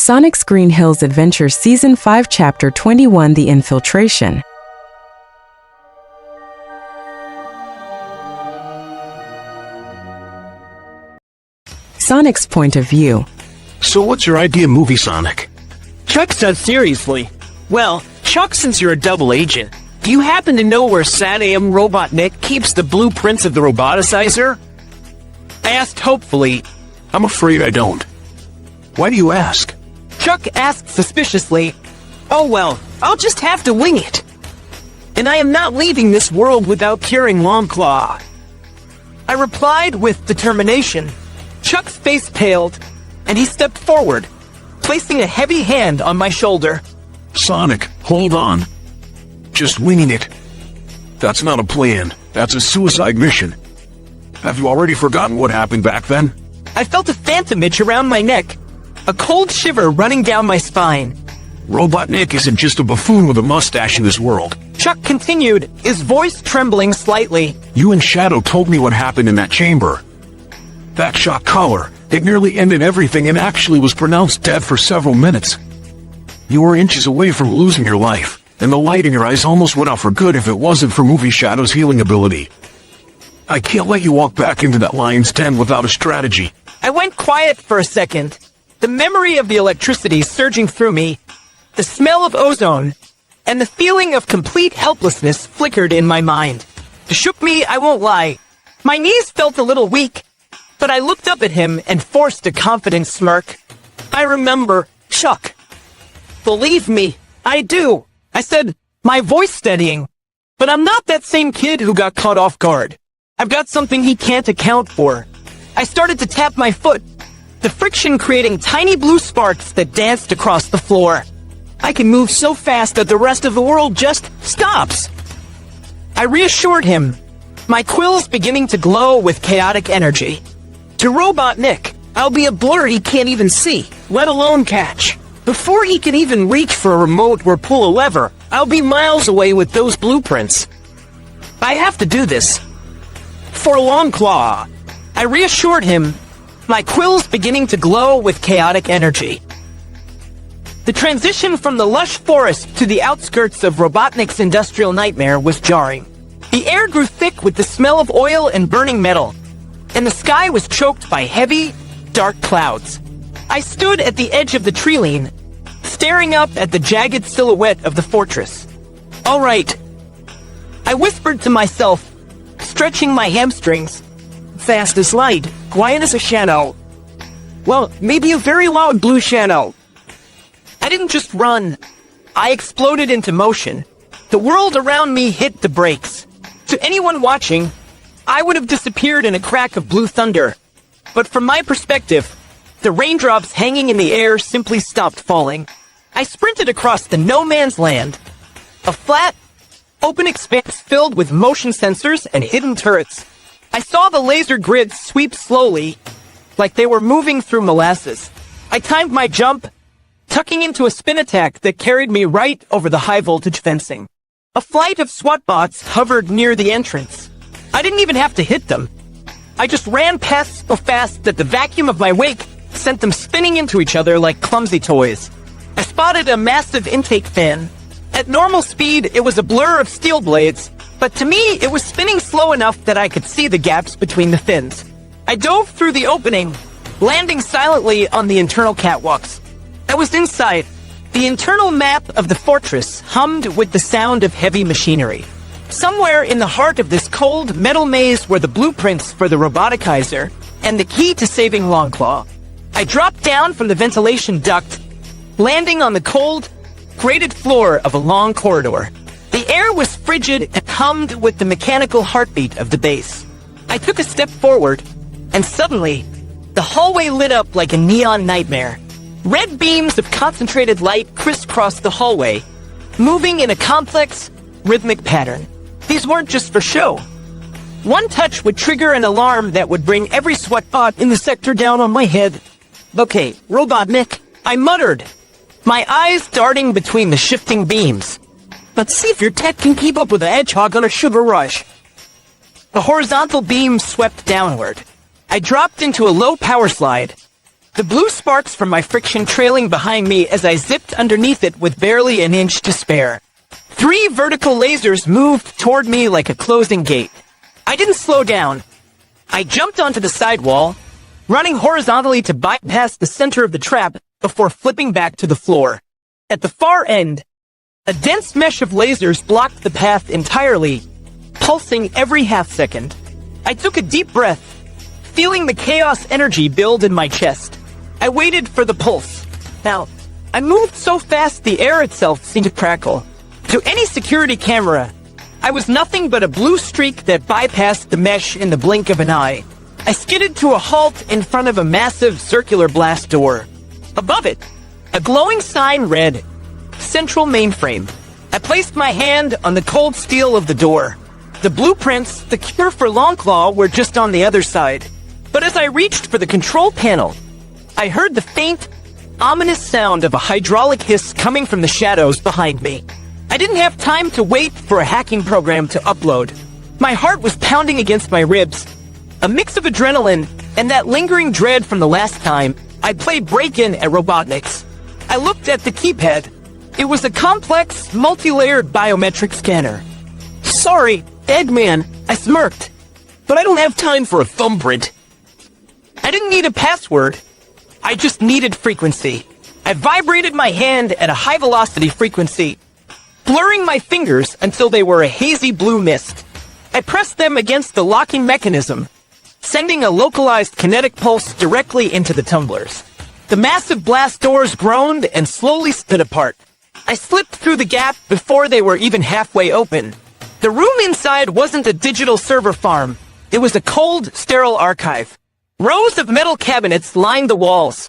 Sonic's Green Hills Adventure Season 5 Chapter 21 The Infiltration. Sonic's point of view. So what's your idea movie, Sonic? Chuck said seriously. Well, Chuck, since you're a double agent, do you happen to know where Sad AM Robot Nick keeps the blueprints of the roboticizer? I asked hopefully. I'm afraid I don't. Why do you ask? Chuck asked suspiciously. Oh well, I'll just have to wing it. And I am not leaving this world without curing Longclaw. I replied with determination. Chuck's face paled, and he stepped forward, placing a heavy hand on my shoulder. Sonic, hold on. Just winging it. That's not a plan. That's a suicide mission. Have you already forgotten what happened back then? I felt a phantom itch around my neck, a cold shiver running down my spine. Robot Nick isn't just a buffoon with a mustache in this world. Chuck continued, his voice trembling slightly. You and Shadow told me what happened in that chamber. That shock collar, it nearly ended everything and actually was pronounced dead for several minutes. You were inches away from losing your life, and the light in your eyes almost went out for good if it wasn't for Movie Shadow's healing ability. I can't let you walk back into that lion's den without a strategy. I went quiet for a second, the memory of the electricity surging through me, the smell of ozone, and the feeling of complete helplessness flickered in my mind. It shook me, I won't lie. My knees felt a little weak, but I looked up at him and forced a confident smirk. I remember, Chuck. Believe me, I do. I said, my voice steadying. But I'm not that same kid who got caught off guard. I've got something he can't account for. I started to tap my foot, the friction creating tiny blue sparks that danced across the floor. I can move so fast that the rest of the world just stops. I reassured him, my quills beginning to glow with chaotic energy. To Robot Nick, I'll be a blur he can't even see, let alone catch. Before he can even reach for a remote or pull a lever, I'll be miles away with those blueprints. I have to do this. For Longclaw, I reassured him, my quills beginning to glow with chaotic energy. The transition from the lush forest to the outskirts of Robotnik's industrial nightmare was jarring. The air grew thick with the smell of oil and burning metal, and the sky was choked by heavy, dark clouds. I stood at the edge of the tree line, staring up at the jagged silhouette of the fortress. All right, I whispered to myself, stretching my hamstrings. Fast as light, quiet as a shadow. Well, maybe a very loud blue shadow. I didn't just run. I exploded into motion. The world around me hit the brakes. To anyone watching, I would have disappeared in a crack of blue thunder. But from my perspective, the raindrops hanging in the air simply stopped falling. I sprinted across the no man's land. A flat, open expanse filled with motion sensors and hidden turrets. I saw the laser grids sweep slowly, like they were moving through molasses. I timed my jump, tucking into a spin attack that carried me right over the high-voltage fencing. A flight of SWAT bots hovered near the entrance. I didn't even have to hit them. I just ran past so fast that the vacuum of my wake sent them spinning into each other like clumsy toys. I spotted a massive intake fan. At normal speed, it was a blur of steel blades, but to me, it was spinning slow enough that I could see the gaps between the fins. I dove through the opening, landing silently on the internal catwalks. I was inside. The internal map of the fortress hummed with the sound of heavy machinery. Somewhere in the heart of this cold metal maze were the blueprints for the roboticizer and the key to saving Longclaw. I dropped down from the ventilation duct, landing on the cold, grated floor of a long corridor. The air was frigid and hummed with the mechanical heartbeat of the base. I took a step forward, and suddenly, the hallway lit up like a neon nightmare. Red beams of concentrated light crisscrossed the hallway, moving in a complex, rhythmic pattern. These weren't just for show. One touch would trigger an alarm that would bring every SWAT bot in the sector down on my head. Okay, Robot Nick, I muttered, my eyes darting between the shifting beams. Let's see if your tech can keep up with a hedgehog on a sugar rush. The horizontal beam swept downward. I dropped into a low power slide, the blue sparks from my friction trailing behind me as I zipped underneath it with barely an inch to spare. 3 vertical lasers moved toward me like a closing gate. I didn't slow down. I jumped onto the sidewall, running horizontally to bypass the center of the trap before flipping back to the floor. At the far end, a dense mesh of lasers blocked the path entirely, pulsing every half second. I took a deep breath, feeling the chaos energy build in my chest. I waited for the pulse. Now, I moved so fast the air itself seemed to crackle. To any security camera, I was nothing but a blue streak that bypassed the mesh in the blink of an eye. I skidded to a halt in front of a massive circular blast door. Above it, a glowing sign read, Central Mainframe. I placed my hand on the cold steel of the door. The blueprints, the cure for Longclaw, were just on the other side. But as I reached for the control panel, I heard the faint, ominous sound of a hydraulic hiss coming from the shadows behind me. I didn't have time to wait for a hacking program to upload. My heart was pounding against my ribs. A mix of adrenaline and that lingering dread from the last time I played break-in at Robotnik's. I looked at the keypad. It was a complex, multi-layered biometric scanner. Sorry, Eggman, I smirked. But I don't have time for a thumbprint. I didn't need a password. I just needed frequency. I vibrated my hand at a high-velocity frequency, blurring my fingers until they were a hazy blue mist. I pressed them against the locking mechanism, sending a localized kinetic pulse directly into the tumblers. The massive blast doors groaned and slowly split apart. I slipped through the gap before they were even halfway open. The room inside wasn't a digital server farm. It was a cold, sterile archive. Rows of metal cabinets lined the walls,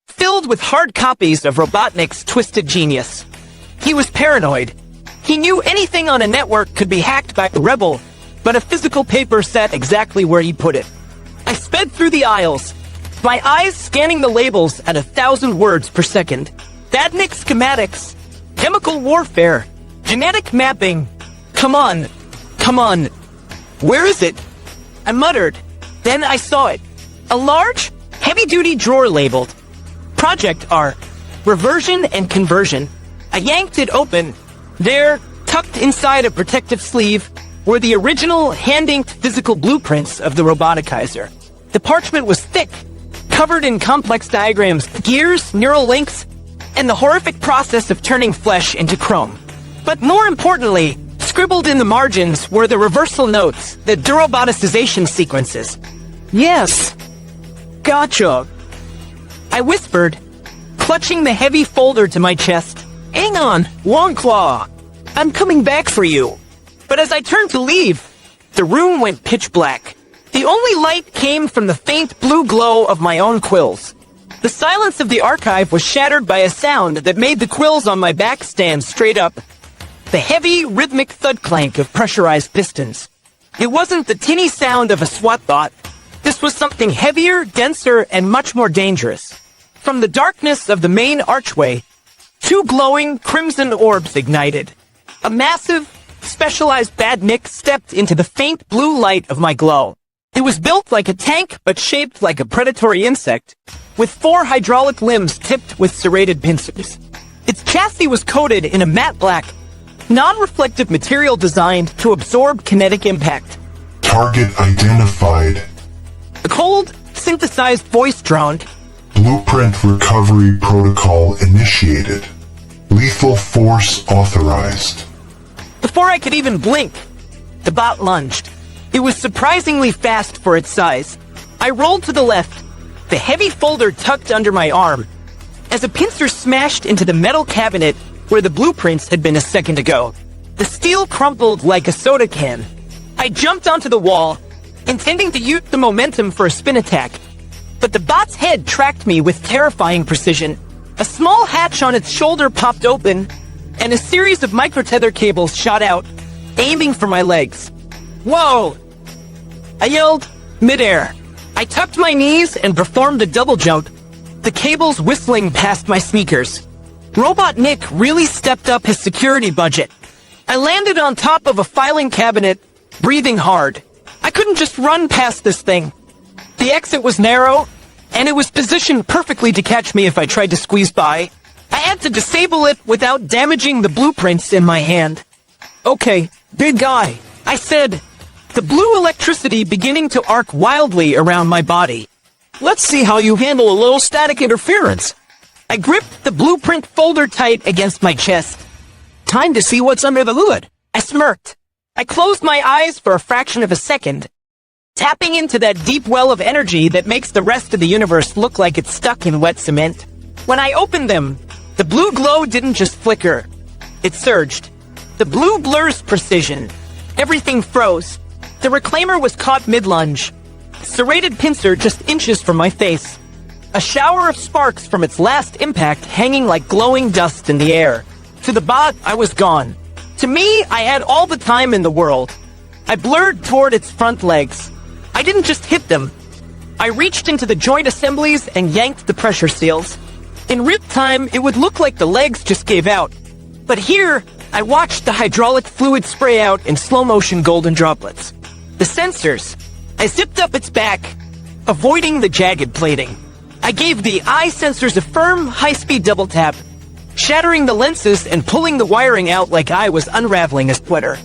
filled with hard copies of Robotnik's twisted genius. He was paranoid. He knew anything on a network could be hacked by a rebel, but a physical paper sat exactly where he put it. I sped through the aisles, my eyes scanning the labels at 1,000 words per second. Badnik schematics, chemical warfare, genetic mapping. Come on, come on. Where is it? I muttered. Then I saw it. A large, heavy-duty drawer labeled Project R, Reversion and Conversion. I yanked it open. There, tucked inside a protective sleeve, were the original hand-inked physical blueprints of the Roboticizer. The parchment was thick, covered in complex diagrams, gears, neural links, and the horrific process of turning flesh into chrome. But more importantly, scribbled in the margins were the reversal notes, the deroboticization sequences. Yes. Gotcha. I whispered, clutching the heavy folder to my chest. Hang on, Longclaw. I'm coming back for you. But as I turned to leave, the room went pitch black. The only light came from the faint blue glow of my own quills. The silence of the archive was shattered by a sound that made the quills on my back stand straight up. The heavy, rhythmic thud clank of pressurized pistons. It wasn't the tinny sound of a SWAT bot. This was something heavier, denser, and much more dangerous. From the darkness of the main archway, 2 glowing crimson orbs ignited. A massive, specialized badnik stepped into the faint blue light of my glow. It was built like a tank, but shaped like a predatory insect, with 4 hydraulic limbs tipped with serrated pincers. Its chassis was coated in a matte black, non-reflective material designed to absorb kinetic impact. Target identified. A cold, synthesized voice droned. Blueprint recovery protocol initiated. Lethal force authorized. Before I could even blink, the bot lunged. It was surprisingly fast for its size. I rolled to the left, the heavy folder tucked under my arm, as a pincer smashed into the metal cabinet where the blueprints had been a second ago. The steel crumpled like a soda can. I jumped onto the wall, intending to use the momentum for a spin attack. But the bot's head tracked me with terrifying precision. A small hatch on its shoulder popped open, and a series of microtether cables shot out, aiming for my legs. Whoa! I yelled, midair. I tucked my knees and performed a double jump, the cables whistling past my sneakers. Robotnik really stepped up his security budget. I landed on top of a filing cabinet, breathing hard. I couldn't just run past this thing. The exit was narrow, and it was positioned perfectly to catch me if I tried to squeeze by. I had to disable it without damaging the blueprints in my hand. Okay, big guy, I said, the blue electricity beginning to arc wildly around my body. Let's see how you handle a little static interference. I gripped the blueprint folder tight against my chest. Time to see what's under the hood. I smirked. I closed my eyes for a fraction of a second, tapping into that deep well of energy that makes the rest of the universe look like it's stuck in wet cement. When I opened them, the blue glow didn't just flicker. It surged. The blue blur's precision. Everything froze. The reclaimer was caught mid-lunge. Serrated pincer just inches from my face. A shower of sparks from its last impact hanging like glowing dust in the air. To the bot, I was gone. To me, I had all the time in the world. I blurred toward its front legs. I didn't just hit them. I reached into the joint assemblies and yanked the pressure seals. In real time, it would look like the legs just gave out. But here, I watched the hydraulic fluid spray out in slow-motion golden droplets. The sensors. I zipped up its back, avoiding the jagged plating. I gave the eye sensors a firm, high-speed double tap, shattering the lenses and pulling the wiring out like I was unraveling a sweater.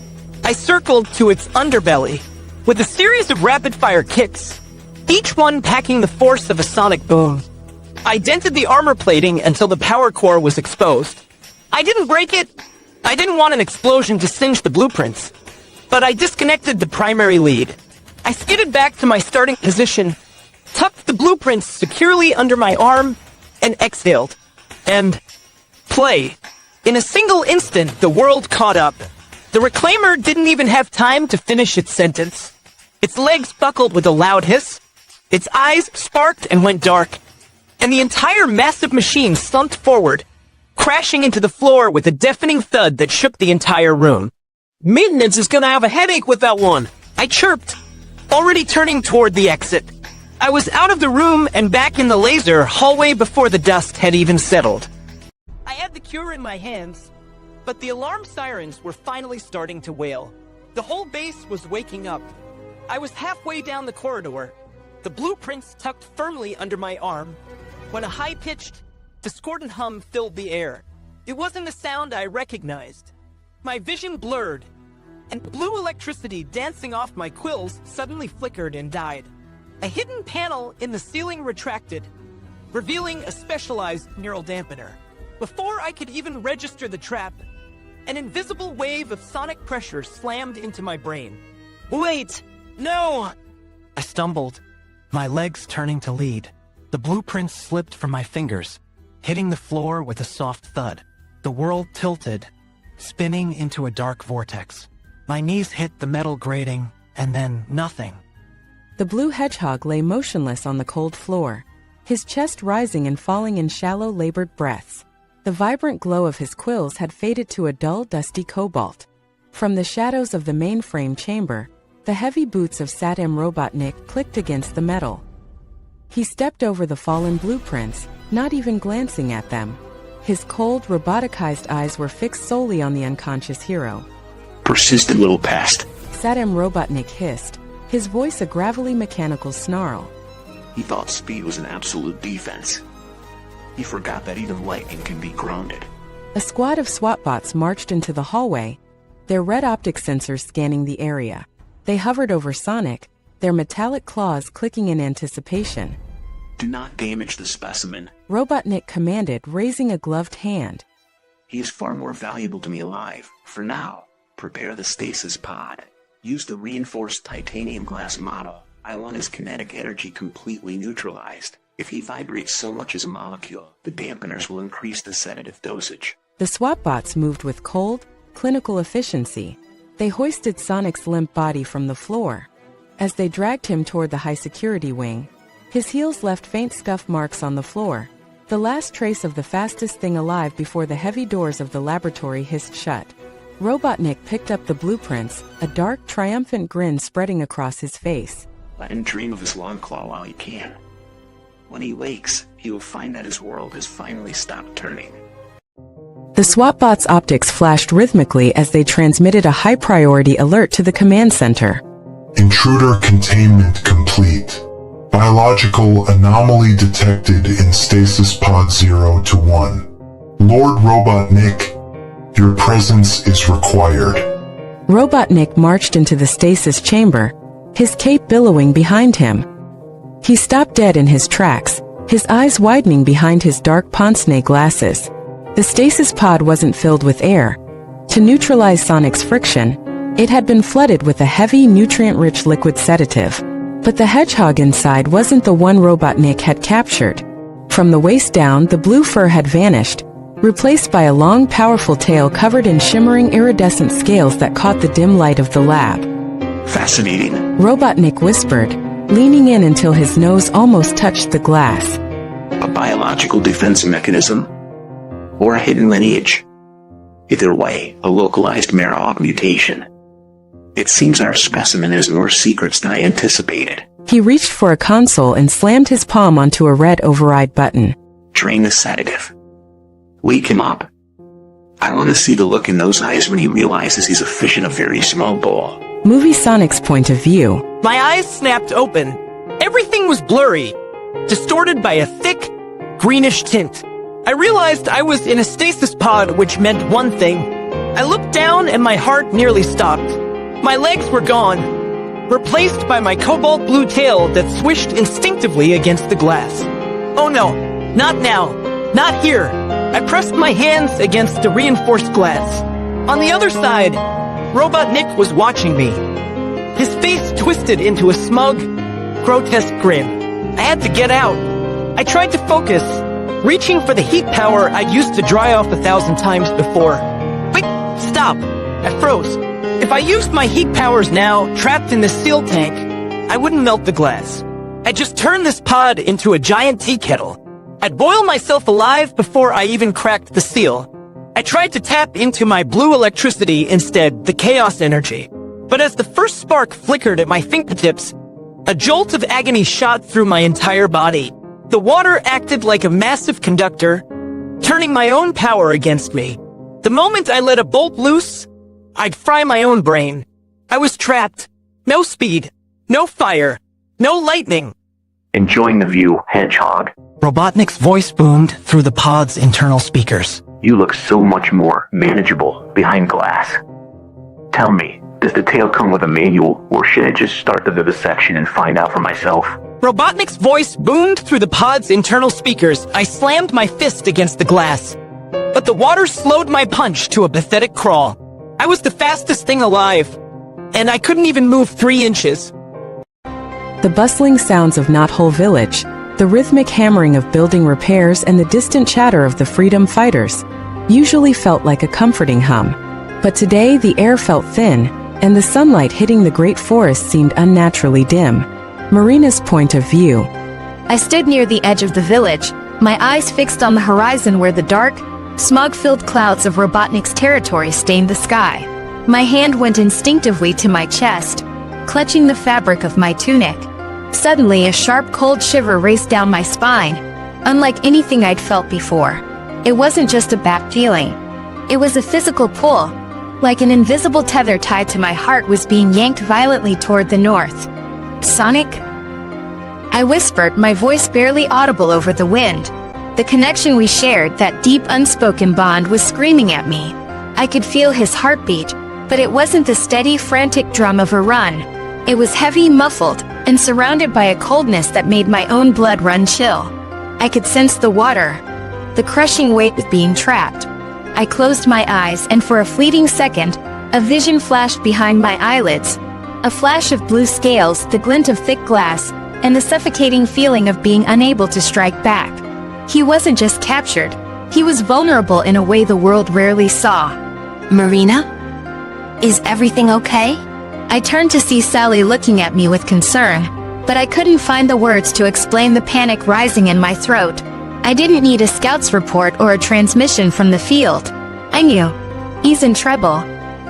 I circled to its underbelly with a series of rapid-fire kicks, each one packing the force of a sonic boom. I dented the armor plating until the power core was exposed. I didn't break it. I didn't want an explosion to singe the blueprints, but I disconnected the primary lead. I skidded back to my starting position, tucked the blueprints securely under my arm, and exhaled. And play. In a single instant, the world caught up. The reclaimer didn't even have time to finish its sentence. Its legs buckled with a loud hiss. Its eyes sparked and went dark. And the entire massive machine slumped forward, crashing into the floor with a deafening thud that shook the entire room. Maintenance is gonna have a headache with that one. I chirped, already turning toward the exit. I was out of the room and back in the laser hallway before the dust had even settled. I had the cure in my hands, but the alarm sirens were finally starting to wail. The whole base was waking up. I was halfway down the corridor, the blueprints tucked firmly under my arm, when a high-pitched, discordant hum filled the air. It wasn't a sound I recognized. My vision blurred, and blue electricity dancing off my quills suddenly flickered and died. A hidden panel in the ceiling retracted, revealing a specialized neural dampener. Before I could even register the trap, an invisible wave of sonic pressure slammed into my brain. Wait! No! I stumbled, my legs turning to lead. The blueprints slipped from my fingers, hitting the floor with a soft thud. The world tilted, spinning into a dark vortex. My knees hit the metal grating, and then nothing. The blue hedgehog lay motionless on the cold floor, his chest rising and falling in shallow, labored breaths. The vibrant glow of his quills had faded to a dull, dusty cobalt. From the shadows of the mainframe chamber, the heavy boots of Saddam Robotnik clicked against the metal. He stepped over the fallen blueprints, not even glancing at them. His cold, roboticized eyes were fixed solely on the unconscious hero. Persistent little pest. Saddam Robotnik hissed, his voice a gravelly mechanical snarl. He thought speed was an absolute defense. He forgot that even lightning can be grounded. A squad of SWAT bots marched into the hallway, their red optic sensors scanning the area. They hovered over Sonic, their metallic claws clicking in anticipation. Do not damage the specimen, Robotnik commanded, raising a gloved hand. He is far more valuable to me alive. For now, prepare the stasis pod. Use the reinforced titanium glass model. I want his kinetic energy completely neutralized. If he vibrates so much as a molecule, the dampeners will increase the sedative dosage. The SWAT bots moved with cold, clinical efficiency. They hoisted Sonic's limp body from the floor. As they dragged him toward the high-security wing, his heels left faint scuff marks on the floor, the last trace of the fastest thing alive before the heavy doors of the laboratory hissed shut. Robotnik picked up the blueprints, a dark, triumphant grin spreading across his face. Let him dream of his long claw while he can. When he wakes, he will find that his world has finally stopped turning. The SWAT bots' optics flashed rhythmically as they transmitted a high-priority alert to the command center. Intruder containment complete. Biological anomaly detected in stasis pod 0 to 1. Lord Robotnik, your presence is required. Robotnik marched into the stasis chamber, his cape billowing behind him. He stopped dead in his tracks, his eyes widening behind his dark pince-nez glasses. The stasis pod wasn't filled with air. To neutralize Sonic's friction, it had been flooded with a heavy, nutrient-rich liquid sedative. But the hedgehog inside wasn't the one Robotnik had captured. From the waist down, the blue fur had vanished, replaced by a long, powerful tail covered in shimmering iridescent scales that caught the dim light of the lab. Fascinating. Robotnik whispered, leaning in until his nose almost touched the glass. A biological defense mechanism? Or a hidden lineage? Either way, a localized Marog mutation. It seems our specimen has more secrets than I anticipated. He reached for a console and slammed his palm onto a red override button. Drain the sedative. Wake him up. I want to see the look in those eyes when he realizes he's a fish in a very small bowl. Movie Sonic's point of view. My eyes snapped open. Everything was blurry, distorted by a thick, greenish tint. I realized I was in a stasis pod, which meant one thing. I looked down and my heart nearly stopped. My legs were gone, replaced by my cobalt blue tail that swished instinctively against the glass. Oh no, not now, not here. I pressed my hands against the reinforced glass. On the other side, Robotnik was watching me. His face twisted into a smug, grotesque grin. I had to get out. I tried to focus, reaching for the heat power I'd used to dry off 1,000 times before. Wait, stop! I froze. If I used my heat powers now, trapped in the seal tank, I wouldn't melt the glass. I'd just turn this pod into a giant tea kettle. I'd boil myself alive before I even cracked the seal. I tried to tap into my blue electricity instead, the chaos energy. But as the first spark flickered at my fingertips, a jolt of agony shot through my entire body. The water acted like a massive conductor, turning my own power against me. The moment I let a bolt loose, I'd fry my own brain. I was trapped. No speed, no fire, no lightning. Enjoying the view, Hedgehog. Robotnik's voice boomed through the pod's internal speakers. You look so much more manageable behind glass. Tell me, does the tail come with a manual, or should I just start the vivisection and find out for myself? Robotnik's voice boomed through the pod's internal speakers. I slammed my fist against the glass. But the water slowed my punch to a pathetic crawl. I was the fastest thing alive, and I couldn't even move 3 inches. The bustling sounds of Knothole Village, the rhythmic hammering of building repairs, and the distant chatter of the freedom fighters usually felt like a comforting hum. But today the air felt thin, and the sunlight hitting the great forest seemed unnaturally dim. Marina's point of view. I stood near the edge of the village, my eyes fixed on the horizon where the dark, smog-filled clouds of Robotnik's territory stained the sky. My hand went instinctively to my chest, clutching the fabric of my tunic. Suddenly, a sharp cold shiver raced down my spine, unlike anything I'd felt before. It wasn't just a bad feeling. It was a physical pull, like an invisible tether tied to my heart was being yanked violently toward the north. Sonic? I whispered, my voice barely audible over the wind. The connection we shared, that deep unspoken bond, was screaming at me. I could feel his heartbeat, but it wasn't the steady, frantic drum of a run. It was heavy, muffled, and surrounded by a coldness that made my own blood run chill. I could sense the water, the crushing weight of being trapped. I closed my eyes, and for a fleeting second, a vision flashed behind my eyelids. A flash of blue scales, the glint of thick glass, and the suffocating feeling of being unable to strike back. He wasn't just captured. He was vulnerable in a way the world rarely saw. Marina? Is everything okay? I turned to see Sally looking at me with concern, but I couldn't find the words to explain the panic rising in my throat. I didn't need a scout's report or a transmission from the field. I knew. He's in trouble.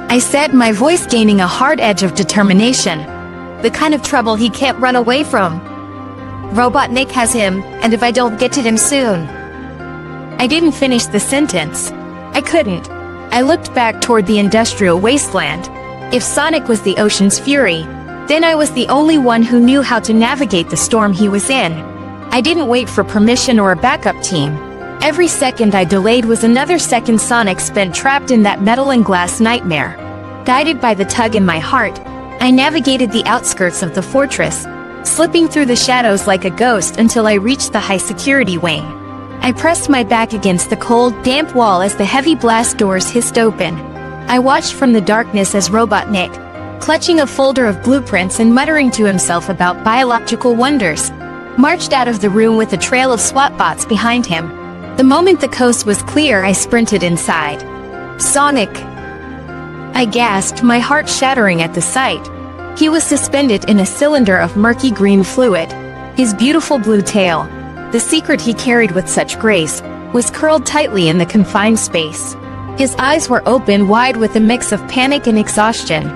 I said, my voice gaining a hard edge of determination. The kind of trouble he can't run away from. Robotnik has him, and if I don't get to him soon... I didn't finish the sentence. I couldn't. I looked back toward the industrial wasteland. If Sonic was the ocean's fury, Then I was the only one who knew how to navigate the storm he was in. I didn't wait for permission or a backup team. Every second I delayed was another second Sonic spent trapped in that metal and glass nightmare. Guided by the tug in my heart, I navigated the outskirts of the fortress, slipping through the shadows like a ghost until I reached the high-security wing. I pressed my back against the cold, damp wall as the heavy blast doors hissed open. I watched from the darkness as Robot Nick, clutching a folder of blueprints and muttering to himself about biological wonders, marched out of the room with a trail of SWAT bots behind him. The moment the coast was clear, I sprinted inside. Sonic! I gasped, my heart shattering at the sight. He was suspended in a cylinder of murky green fluid. His beautiful blue tail, the secret he carried with such grace, was curled tightly in the confined space. His eyes were open wide with a mix of panic and exhaustion.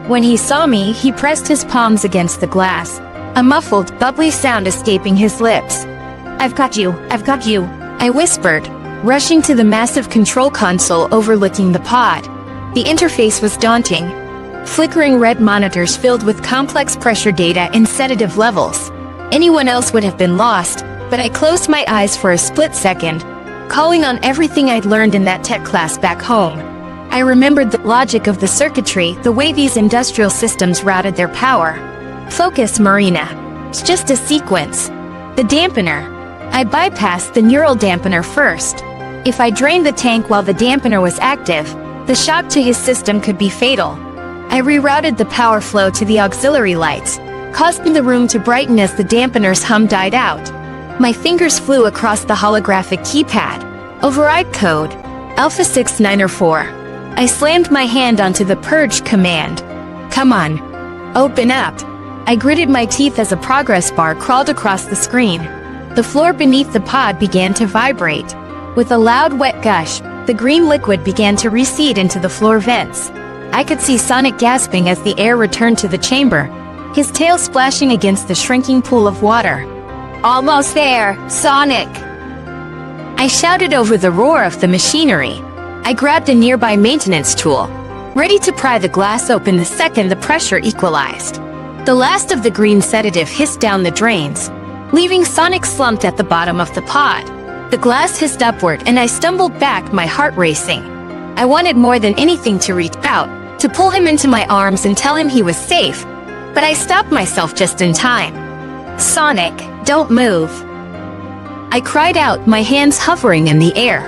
When he saw me, he pressed his palms against the glass, a muffled, bubbly sound escaping his lips. I've got you, I whispered, rushing to the massive control console overlooking the pod. The interface was daunting. Flickering red monitors filled with complex pressure data and sedative levels. Anyone else would have been lost, but I closed my eyes for a split second, calling on everything I'd learned in that tech class back home. I remembered the logic of the circuitry, the way these industrial systems routed their power. Focus, Marina. It's just a sequence. The dampener. I bypassed the neural dampener first. If I drained the tank while the dampener was active, the shock to his system could be fatal. I rerouted the power flow to the auxiliary lights, causing the room to brighten as the dampener's hum died out. My fingers flew across the holographic keypad. Override code, Alpha 6904. I slammed my hand onto the purge command. Come on. Open up. I gritted my teeth as a progress bar crawled across the screen. The floor beneath the pod began to vibrate. With a loud wet gush, the green liquid began to recede into the floor vents. I could see Sonic gasping as the air returned to the chamber, his tail splashing against the shrinking pool of water. Almost there, Sonic! I shouted over the roar of the machinery. I grabbed a nearby maintenance tool, ready to pry the glass open the second the pressure equalized. The last of the green sedative hissed down the drains, leaving Sonic slumped at the bottom of the pod. The glass hissed upward and I stumbled back, my heart racing. I wanted more than anything to reach out, to pull him into my arms and tell him he was safe, but I stopped myself just in time. Sonic, don't move. I cried out, my hands hovering in the air.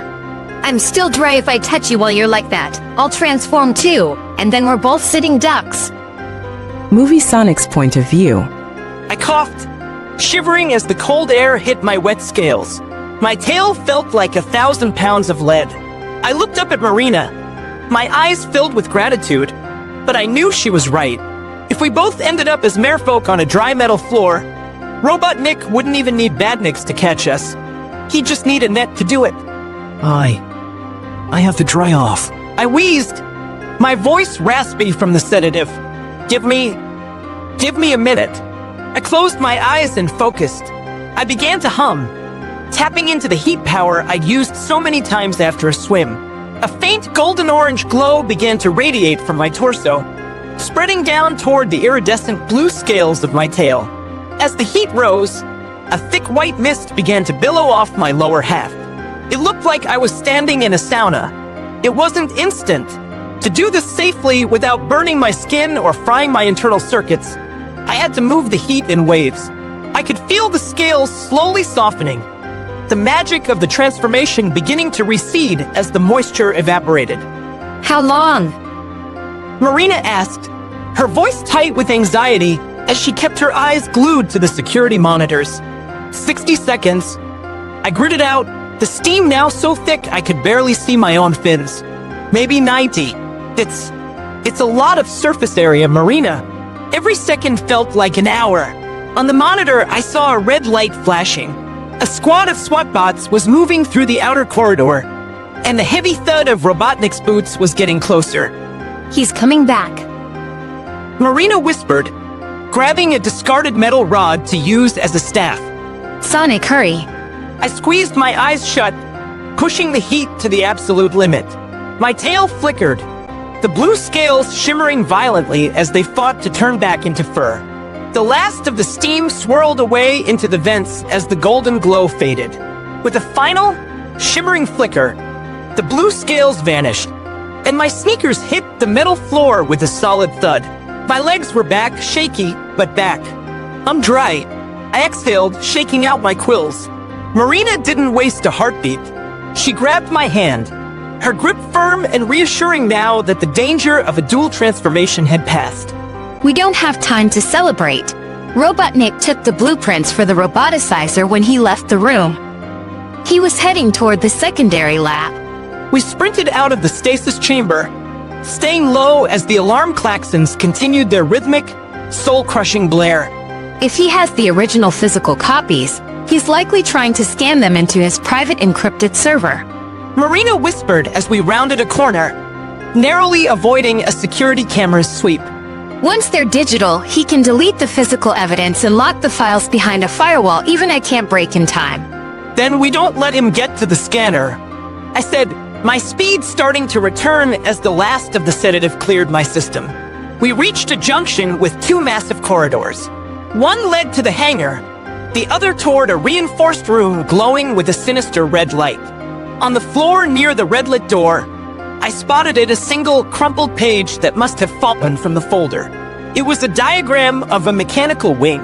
I'm still dry if I touch you while you're like that. I'll transform too, and then we're both sitting ducks. Movie Sonic's point of view. I coughed, shivering as the cold air hit my wet scales. My tail felt like 1,000 pounds of lead. I looked up at Marina, my eyes filled with gratitude, but I knew she was right. If we both ended up as merfolk on a dry metal floor, Robot Nick wouldn't even need Badniks to catch us. He'd just need a net to do it. I have to dry off. I wheezed, my voice raspy from the sedative. Give me a minute. I closed my eyes and focused. I began to hum, tapping into the heat power I'd used so many times after a swim. A faint golden-orange glow began to radiate from my torso, spreading down toward the iridescent blue scales of my tail. As the heat rose, a thick white mist began to billow off my lower half. It looked like I was standing in a sauna. It wasn't instant. To do this safely without burning my skin or frying my internal circuits, I had to move the heat in waves. I could feel the scales slowly softening, the magic of the transformation beginning to recede as the moisture evaporated. How long? Marina asked, her voice tight with anxiety as she kept her eyes glued to the security monitors. 60 seconds. I gritted out, the steam now so thick I could barely see my own fins. Maybe 90. It's a lot of surface area, Marina. Every second felt like an hour. On the monitor, I saw a red light flashing. A squad of SWAT bots was moving through the outer corridor, and the heavy thud of Robotnik's boots was getting closer. He's coming back. Marina whispered, grabbing a discarded metal rod to use as a staff. Sonic, hurry. I squeezed my eyes shut, pushing the heat to the absolute limit. My tail flickered. the blue scales shimmering violently as they fought to turn back into fur. The last of the steam swirled away into the vents as the golden glow faded. With a final, shimmering flicker, the blue scales vanished, and my sneakers hit the metal floor with a solid thud. My legs were back, shaky, but back. I'm dry. I exhaled, shaking out my quills. Marina didn't waste a heartbeat. She grabbed my hand, her grip firm and reassuring now that the danger of a dual transformation had passed. We don't have time to celebrate. Robotnik took the blueprints for the roboticizer when he left the room. He was heading toward the secondary lab. We sprinted out of the stasis chamber, staying low as the alarm klaxons continued their rhythmic, soul-crushing blare. If he has the original physical copies, he's likely trying to scan them into his private encrypted server. Marina whispered as we rounded a corner, narrowly avoiding a security camera's sweep. Once they're digital, he can delete the physical evidence and lock the files behind a firewall even I can't break in time. Then we don't let him get to the scanner. I said, my speed starting to return as the last of the sedative cleared my system. We reached a junction with two massive corridors. One led to the hangar, the other toward a reinforced room glowing with a sinister red light. On the floor near the red-lit door, I spotted a single crumpled page that must have fallen from the folder. It was a diagram of a mechanical wing.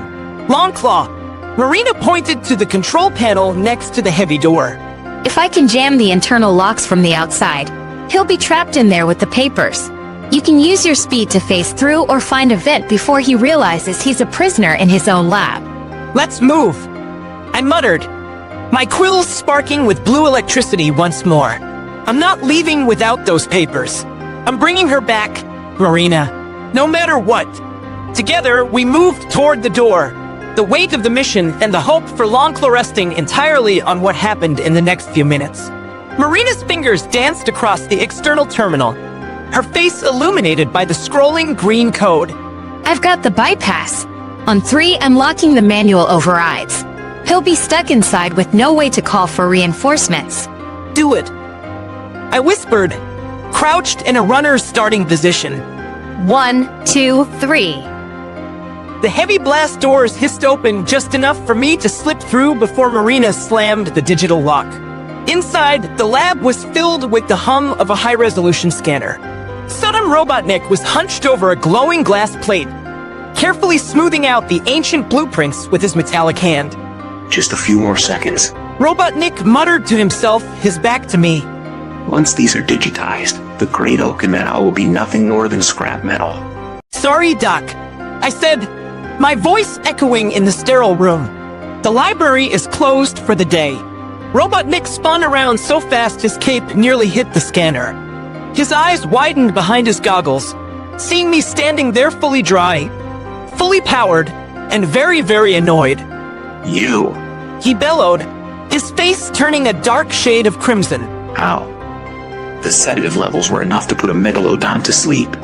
Longclaw. Marina pointed to the control panel next to the heavy door. If I can jam the internal locks from the outside, he'll be trapped in there with the papers. You can use your speed to phase through or find a vent before he realizes he's a prisoner in his own lab. Let's move, I muttered, my quills sparking with blue electricity once more. I'm not leaving without those papers. I'm bringing her back, Marina, no matter what. Together, we moved toward the door, the weight of the mission and the hope for Longclaw resting entirely on what happened in the next few minutes. Marina's fingers danced across the external terminal, her face illuminated by the scrolling green code. I've got the bypass. On 3, I'm locking the manual overrides. He'll be stuck inside with no way to call for reinforcements. Do it, I whispered, crouched in a runner's starting position. 1, 2, 3. The heavy blast doors hissed open just enough for me to slip through before Marina slammed the digital lock. Inside, the lab was filled with the hum of a high-resolution scanner. Sodom Robotnik was hunched over a glowing glass plate, carefully smoothing out the ancient blueprints with his metallic hand. Just a few more seconds. Robotnik muttered to himself, his back to me. Once these are digitized, the great oak and metal will be nothing more than scrap metal. Sorry, Doc, I said, my voice echoing in the sterile room. The library is closed for the day. Robotnik spun around so fast his cape nearly hit the scanner. His eyes widened behind his goggles, seeing me standing there fully dry, fully powered, and very, very annoyed. You! He bellowed, his face turning a dark shade of crimson. How? The sedative levels were enough to put a megalodon to sleep.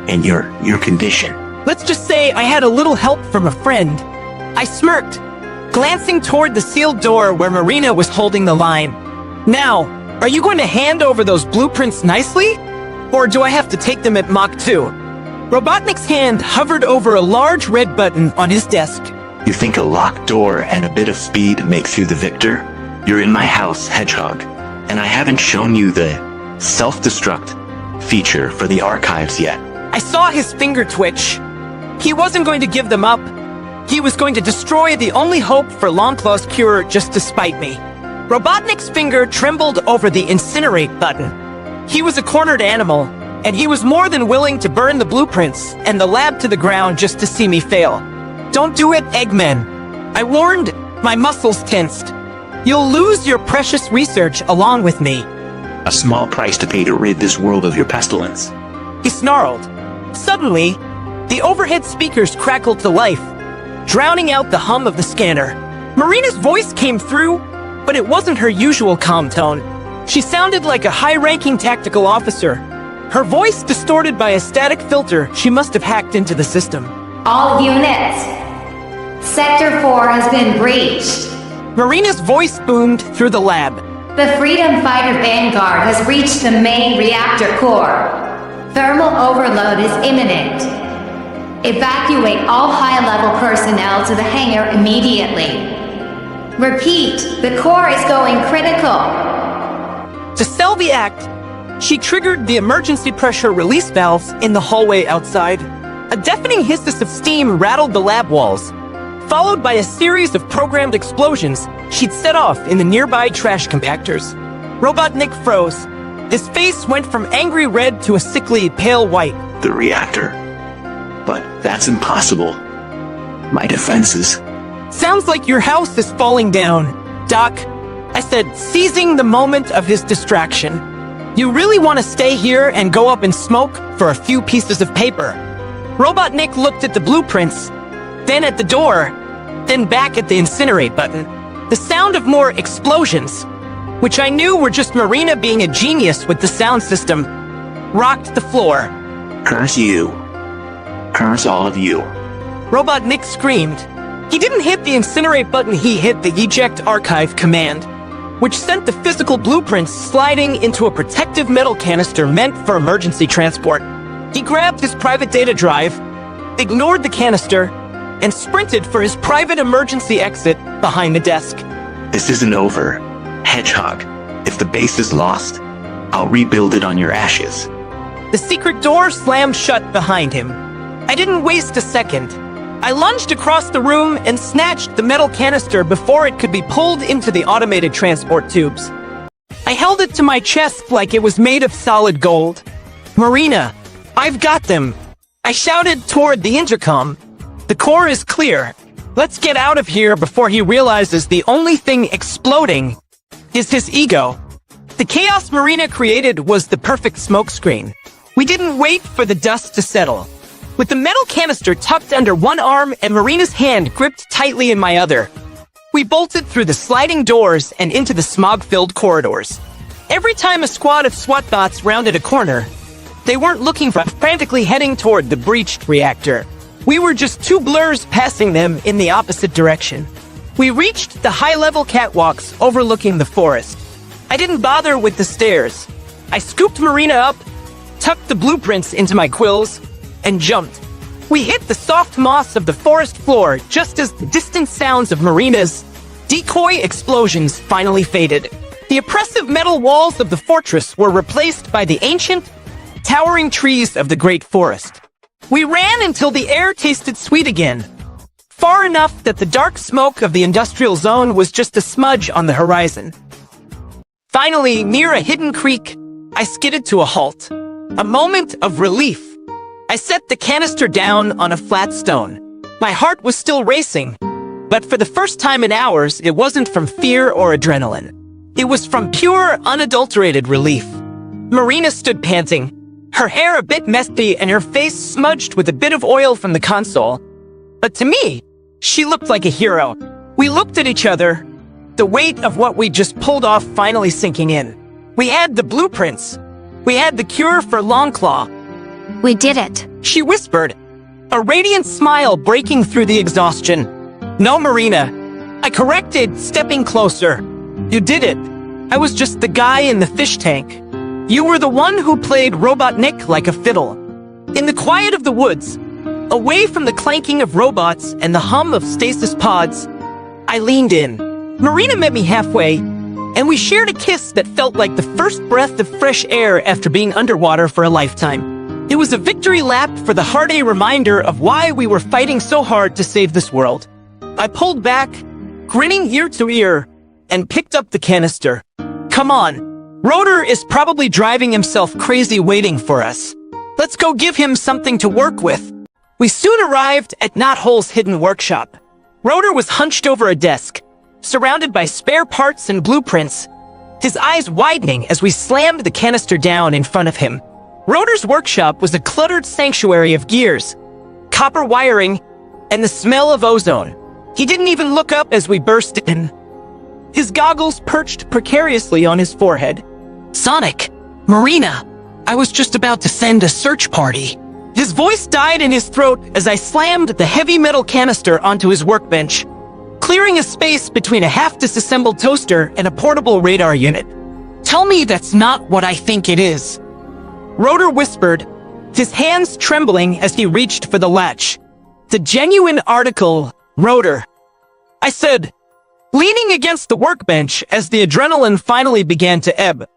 And your condition. Let's just say I had a little help from a friend. I smirked, glancing toward the sealed door where Marina was holding the line. Now, are you going to hand over those blueprints nicely? Or do I have to take them at Mach 2? Robotnik's hand hovered over a large red button on his desk. You think a locked door and a bit of speed makes you the victor? You're in my house, Hedgehog, and I haven't shown you the self-destruct feature for the archives yet. I saw his finger twitch. He wasn't going to give them up. He was going to destroy the only hope for Longclaw's cure just to spite me. Robotnik's finger trembled over the incinerate button. He was a cornered animal, and he was more than willing to burn the blueprints and the lab to the ground just to see me fail. Don't do it, Eggman. I warned, my muscles tensed. You'll lose your precious research along with me. A small price to pay to rid this world of your pestilence. He snarled. Suddenly, the overhead speakers crackled to life, drowning out the hum of the scanner. Marina's voice came through, but it wasn't her usual calm tone. She sounded like a high-ranking tactical officer, her voice distorted by a static filter she must have hacked into the system. All units, Sector 4 has been breached. Marina's voice boomed through the lab. The Freedom Fighter Vanguard has reached the main reactor core. Thermal overload is imminent. Evacuate all high-level personnel to the hangar immediately. Repeat, the core is going critical. To sell the act, she triggered the emergency pressure release valves in the hallway outside. A deafening hiss of steam rattled the lab walls, followed by a series of programmed explosions she'd set off in the nearby trash compactors. Robotnik froze. His face went from angry red to a sickly pale white. The reactor. But that's impossible. My defenses. Sounds like your house is falling down, Doc. I said, seizing the moment of his distraction. You really want to stay here and go up in smoke for a few pieces of paper? Robotnik looked at the blueprints, then at the door, then back at the incinerate button. The sound of more explosions, which I knew were just Marina being a genius with the sound system, rocked the floor. Curse you. Curse all of you. Robotnik screamed. He didn't hit the incinerate button, he hit the eject archive command, which sent the physical blueprints sliding into a protective metal canister meant for emergency transport. He grabbed his private data drive, ignored the canister, and sprinted for his private emergency exit behind the desk. This isn't over, Hedgehog. If the base is lost, I'll rebuild it on your ashes. The secret door slammed shut behind him. I didn't waste a second. I lunged across the room and snatched the metal canister before it could be pulled into the automated transport tubes. I held it to my chest like it was made of solid gold. Marina, I've got them. I shouted toward the intercom. The core is clear. Let's get out of here before he realizes the only thing exploding is his ego. The chaos Marina created was the perfect smokescreen. We didn't wait for the dust to settle. With the metal canister tucked under one arm and Marina's hand gripped tightly in my other, we bolted through the sliding doors and into the smog-filled corridors. Every time a squad of SWAT bots rounded a corner, they weren't looking for frantically heading toward the breached reactor. We were just two blurs passing them in the opposite direction. We reached the high-level catwalks overlooking the forest. I didn't bother with the stairs. I scooped Marina up, tucked the blueprints into my quills, and jumped. We hit the soft moss of the forest floor just as the distant sounds of Marina's decoy explosions finally faded. The oppressive metal walls of the fortress were replaced by the ancient, towering trees of the great forest. We ran until the air tasted sweet again, far enough that the dark smoke of the industrial zone was just a smudge on the horizon. Finally, near a hidden creek, I skidded to a halt. A moment of relief. I set the canister down on a flat stone. My heart was still racing, but for the first time in hours, it wasn't from fear or adrenaline. It was from pure, unadulterated relief. Marina stood panting, her hair a bit messy and her face smudged with a bit of oil from the console. But to me, she looked like a hero. We looked at each other, the weight of what we just pulled off finally sinking in. We had the blueprints. We had the cure for Longclaw. We did it. She whispered, a radiant smile breaking through the exhaustion. No, Marina. I corrected, stepping closer. You did it. I was just the guy in the fish tank. You were the one who played Robotnik like a fiddle. In the quiet of the woods, away from the clanking of robots and the hum of stasis pods, I leaned in. Marina met me halfway, and we shared a kiss that felt like the first breath of fresh air after being underwater for a lifetime. It was a victory lap for the hearty reminder of why we were fighting so hard to save this world. I pulled back, grinning ear to ear, and picked up the canister. Come on. Rotor is probably driving himself crazy waiting for us. Let's go give him something to work with. We soon arrived at Knothole's hidden workshop. Rotor was hunched over a desk, surrounded by spare parts and blueprints, his eyes widening as we slammed the canister down in front of him. Rotor's workshop was a cluttered sanctuary of gears, copper wiring, and the smell of ozone. He didn't even look up as we burst in. His goggles perched precariously on his forehead. Sonic, Marina, I was just about to send a search party. His voice died in his throat as I slammed the heavy metal canister onto his workbench, clearing a space between a half-disassembled toaster and a portable radar unit. Tell me that's not what I think it is. Rotor whispered, his hands trembling as he reached for the latch. The genuine article, Rotor. I said, leaning against the workbench as the adrenaline finally began to ebb.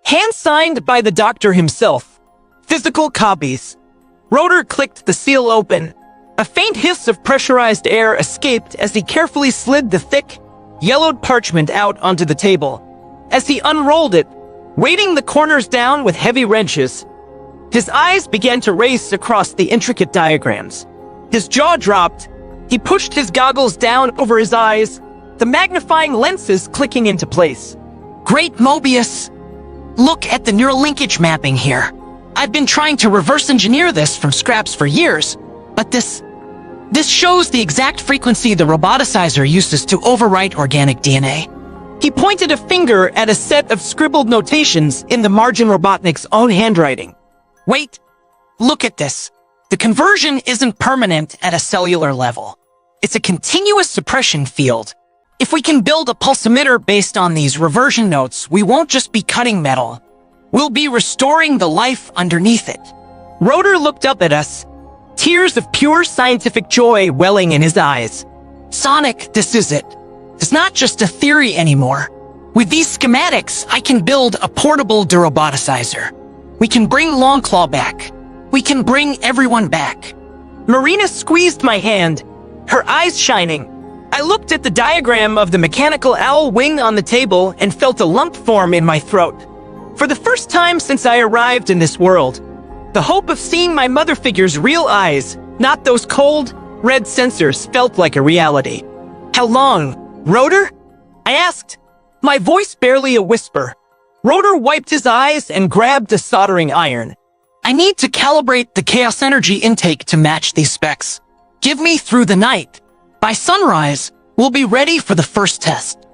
Hand signed by the doctor himself. Physical copies. Rotor clicked the seal open. A faint hiss of pressurized air escaped as he carefully slid the thick, yellowed parchment out onto the table. As he unrolled it, weighting the corners down with heavy wrenches, his eyes began to race across the intricate diagrams. His jaw dropped. He pushed his goggles down over his eyes, the magnifying lenses clicking into place. Great Mobius! Look at the neural linkage mapping here. I've been trying to reverse engineer this from scraps for years, but this shows the exact frequency the roboticizer uses to overwrite organic DNA. He pointed a finger at a set of scribbled notations in the Margin Robotnik's own handwriting. Wait, look at this. The conversion isn't permanent at a cellular level. It's a continuous suppression field. If we can build a pulsimeter based on these reversion notes, we won't just be cutting metal. We'll be restoring the life underneath it. Rotor looked up at us, tears of pure scientific joy welling in his eyes. Sonic, this is it. It's not just a theory anymore. With these schematics, I can build a portable deroboticizer. We can bring Longclaw back. We can bring everyone back. Marina squeezed my hand, her eyes shining. I looked at the diagram of the mechanical owl wing on the table and felt a lump form in my throat. For the first time since I arrived in this world, the hope of seeing my mother figure's real eyes, not those cold, red sensors, felt like a reality. How long? Rotor? I asked, my voice barely a whisper. Rotor wiped his eyes and grabbed a soldering iron. I need to calibrate the chaos energy intake to match these specs. Give me through the night. By sunrise, we'll be ready for the first test.